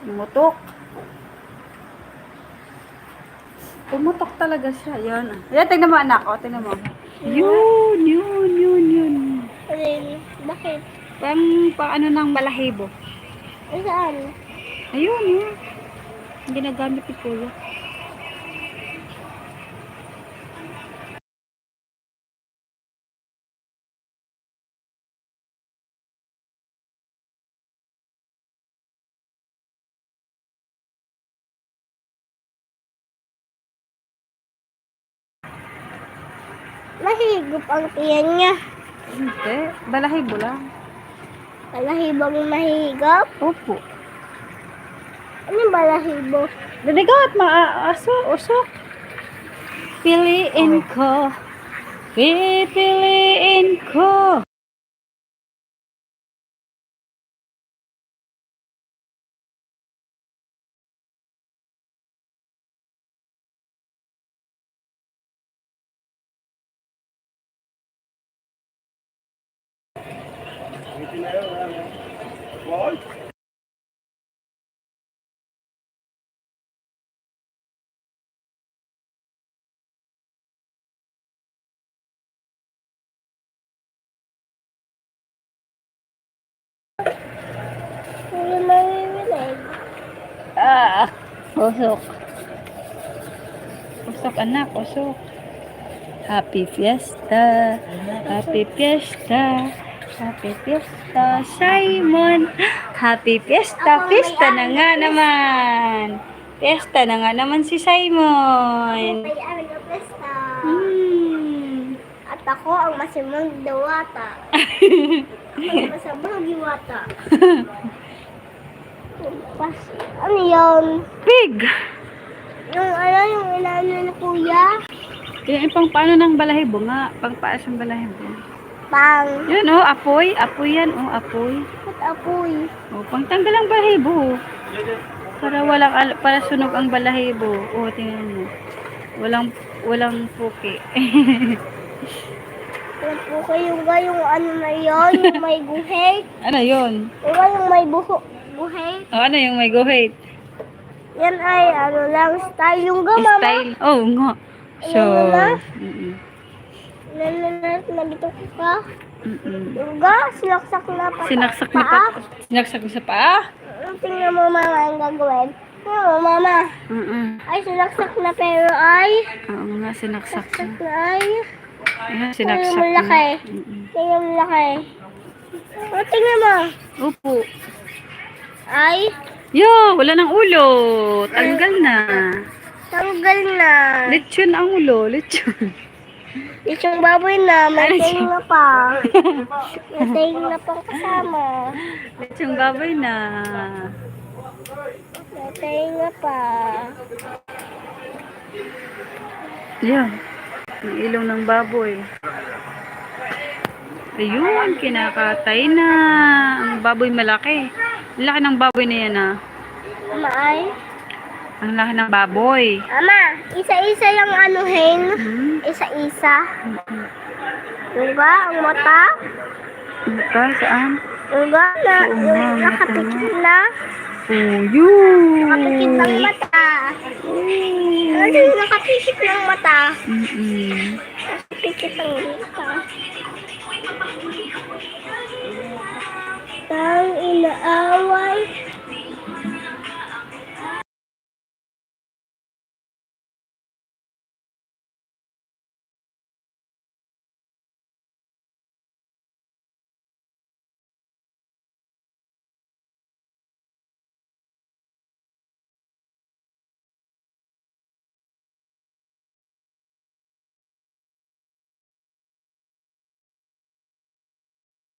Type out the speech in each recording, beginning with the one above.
Pumutok. Pumutok talaga siya. Yan. Ayan, tingnan mo anak. O, tingnan mo. Yun. Bakit? Paano ng balahibo. Saan? Ayun, yun. Ginagamit ni Kuya. Mahigop ang tiyan niya. Hindi. Balahibo lang. Balahibong mahigop? Opo. Ano yung balahibo? Dadigot, usok. Piliin ko. Pipiliin ko. Ano maririnig? Usok. Usok anak, usok. Happy Fiesta. Happy Fiesta. Happy Fiesta, Simon. Happy Fiesta. Fiesta na nga naman. Fiesta na nga naman si Simon. May ano pesta. Hmm. At ako ang masamang dawata. Ako ang masamang diwata. Ano yun? Pig. Yung inaano na kuya? Yung pang paano ng balahibo nga. Pang paas ng balahibo. Pang. Yun oh, apoy. Apoy yan oh, apoy. Ba't apoy? Oh, pang tanggal ang balahibo. Para sunog ang balahibo. Oh, tingnan mo. Walang puki. Yan po kayong ano na yun? Yung may guhit? Ano yun? Yung may guhit? Oh, ano yung may go hate? Yan ay ano lang style yung mama. Style. Oh, nga. So, Ayan na. mm-mm. Nabito ko ka. Mm-mm. Yung sinaksak na pa. Sinaksak na pa. Sinaksak mo sa paa? Tingnan mo mama ang gagawin. Tingnan mo mama. Mm-mm. Ay sinaksak na pero ay. Oo nga, sinaksak Sinaksak na. na ay. Ayan, Tingnan sinaksak mo na. laki. Mm-mm. Tingnan mo laki. O tingnan mo. Opo. Ay. Yo, wala ng ulo. Tanggal na. Tanggal na. Lechon ang ulo, lechon. Isang baboy na. May Ano tayo na pa. May tayo na pang kasama. Lechon baboy na. May tayo na pa. Yan. Ang ilong ng baboy. Ayun, kinakatay na. Ang baboy malaki. Ang laki ng baboy na yan ah. Ama ay. Ang laki ng baboy. Ama, isa-isa yung anuhin. Hmm? Isa-isa. Diba? Ang mata. Mata, saan? Diba? Oo nga, Yung nakapikit na. Oh, yun. Nakapikit ng mata. Ano yung nakapikit ng mata? Mm-mm. Nakapikit ng mata. Tang inaaway.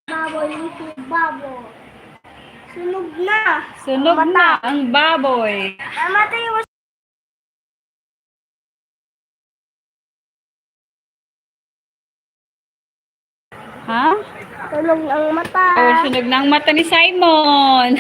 Baboy, baboy. Sunog na. Sunog na ang baboy. Namatay mo. Ha? Sunog ang mata. Oh, sunog na ang mata ni Simon.